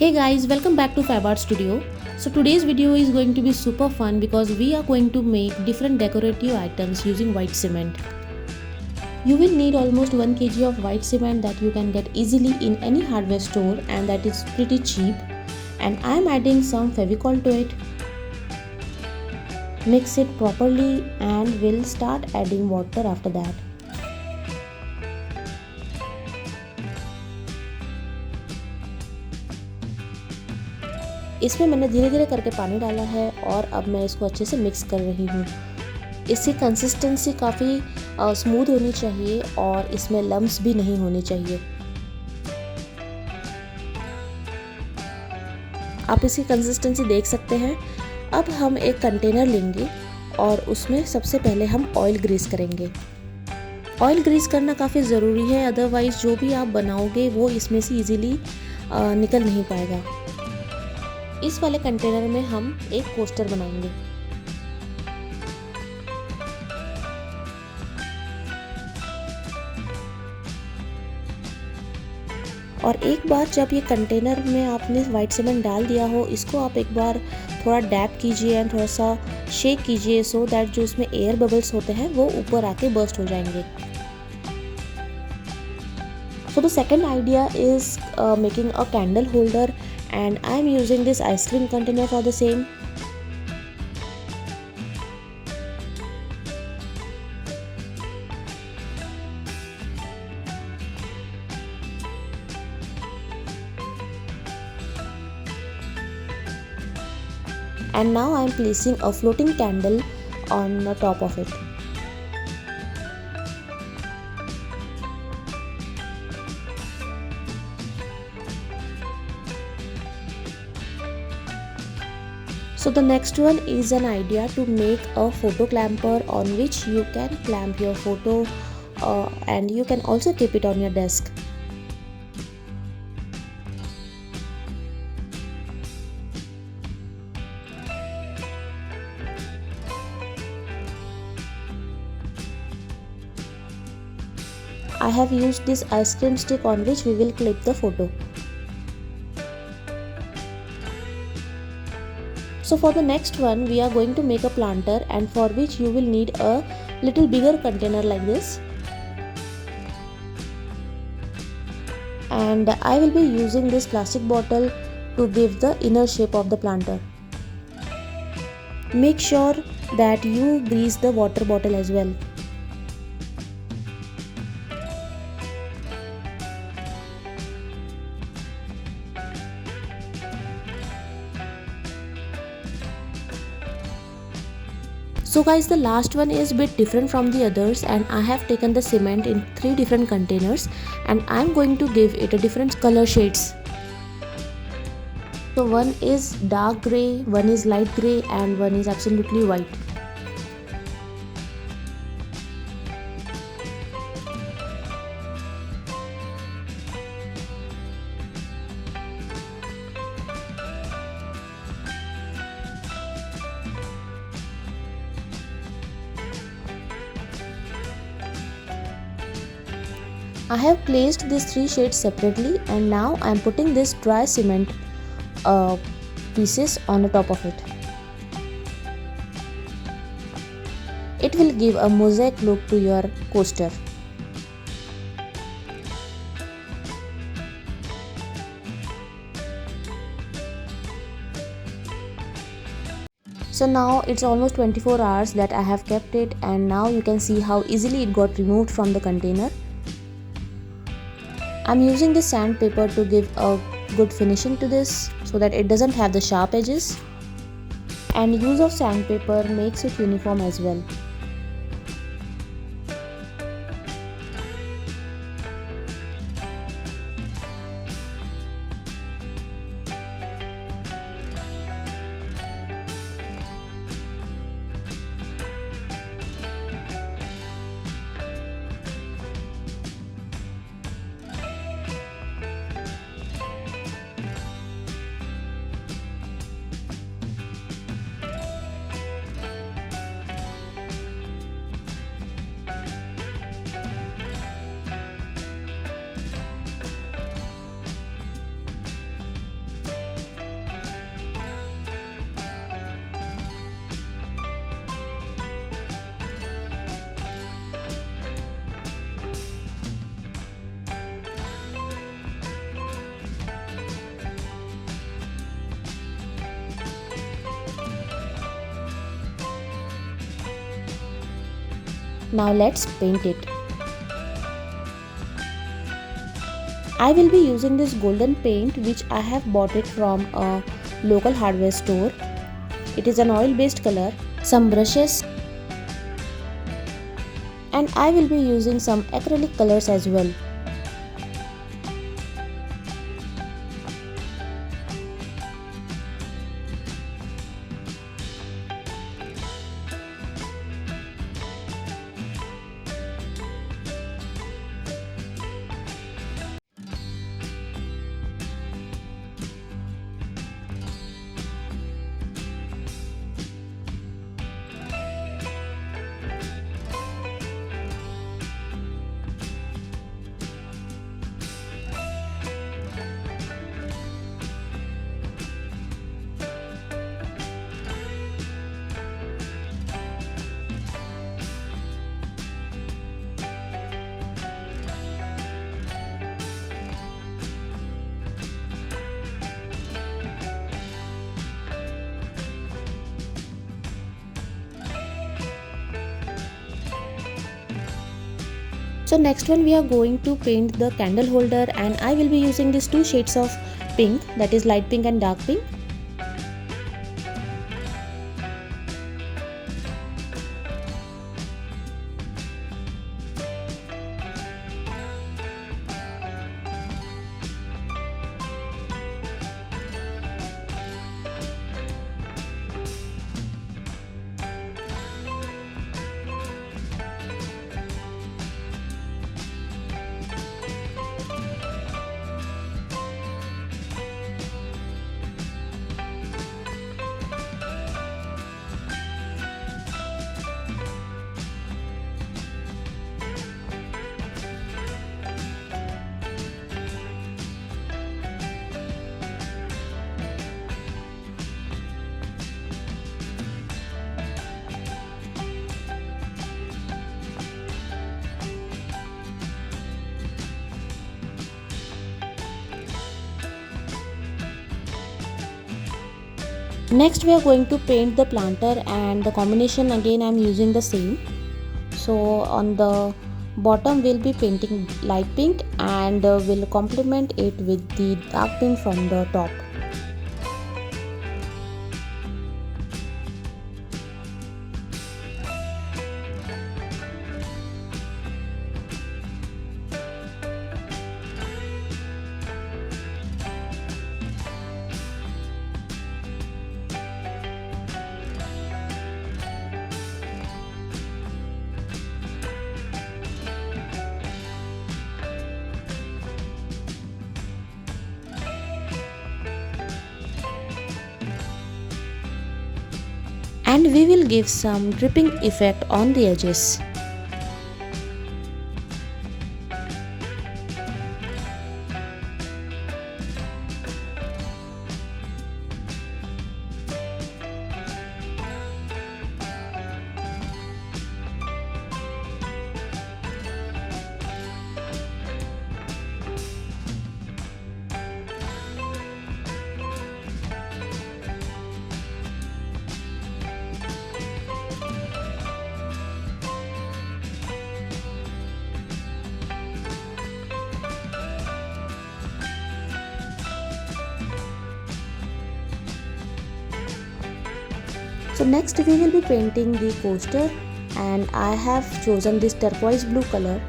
Hey guys, welcome back to Fab Art Studio. So today's video is going to be super fun because we are going to make different decorative items using white cement. You will need almost 1 kg of white cement that you can get easily in any hardware store, and that is pretty cheap. And I am adding some Fevicol to it. Mix it properly and we'll start adding water after that. इसमें मैंने धीरे धीरे करके पानी डाला है और अब मैं इसको अच्छे से मिक्स कर रही हूँ। इसकी कंसिस्टेंसी काफ़ी स्मूथ होनी चाहिए और इसमें लम्स भी नहीं होने चाहिए। आप इसकी कंसिस्टेंसी देख सकते हैं। अब हम एक कंटेनर लेंगे और उसमें सबसे पहले हम ऑयल ग्रीस करेंगे। ऑयल ग्रीस करना काफ़ी ज़रूरी है, अदरवाइज़ जो भी आप बनाओगे वो इसमें से इजीली निकल नहीं पाएगा। इस वाले कंटेनर में हम एक कोस्टर बनाएंगे। और एक बार जब ये कंटेनर में आपने वाइट सीमेंट डाल दिया हो, इसको आप एक बार थोड़ा डैप कीजिए एंड थोड़ा सा शेक कीजिए सो दैट जो इसमें एयर बबल्स होते हैं वो ऊपर आके बर्स्ट हो जाएंगे। So the second idea is making a candle holder, and I am using this ice cream container for the same. And now I am placing a floating candle on the top of it. So the next one is an idea to make a photo clamper on which you can clamp your photo and you can also keep it on your desk. I have used this ice cream stick on which we will clip the photo. So for the next one, we are going to make a planter, and for which you will need a little bigger container like this. And I will be using this plastic bottle to give the inner shape of the planter. Make sure that you grease the water bottle as well. So guys, the last one is a bit different from the others, and I have taken the cement in 3 different containers and I am going to give it a different color shades. So one is dark grey, one is light grey and one is absolutely white. I have placed these 3 shades separately, and now I am putting this dry cement pieces on the top of it. It will give a mosaic look to your coaster. So now it's almost 24 hours that I have kept it, and now you can see how easily it got removed from the container. I'm using this sandpaper to give a good finishing to this so that it doesn't have the sharp edges, and use of sandpaper makes it uniform as well. Now let's paint it. I will be using this golden paint which I have bought it from a local hardware store. It is an oil based color, some brushes, and I will be using some acrylic colors as well. So next one we are going to paint the candle holder, and I will be using these two shades of pink, that is light pink and dark pink. Next we are going to paint the planter, and the combination again I am using the same. So on the bottom we'll be painting light pink, and we'll complement it with the dark pink from the top. And we will give some dripping effect on the edges. So next we will be painting the coaster, and I have chosen this turquoise blue color.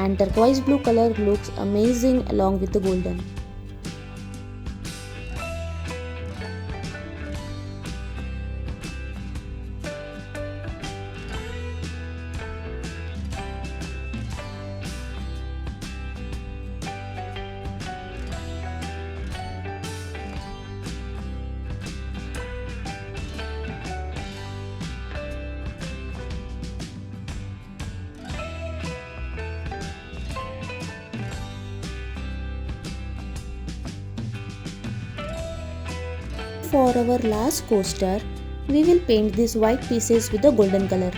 And turquoise blue color looks amazing along with the golden. for our last coaster, we will paint these white pieces with the golden color.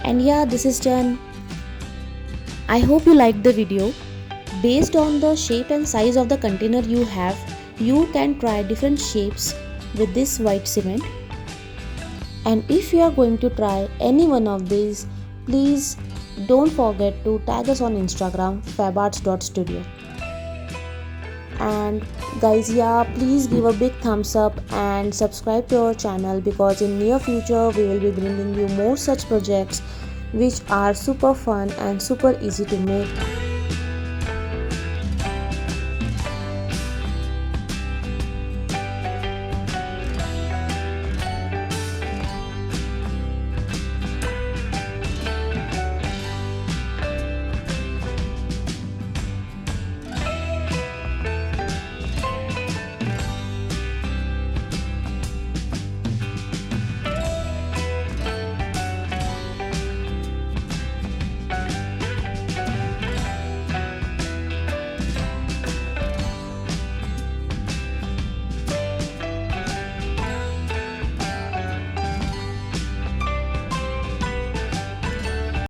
And yeah, this is done. I hope you liked the video. Based on the shape and size of the container you have, you can try different shapes with this white cement. And if you are going to try any one of these, please don't forget to tag us on Instagram fabarts.studio. And guys, yeah, please give a big thumbs up and subscribe to our channel, because in near future we will be bringing you more such projects which are super fun and super easy to make.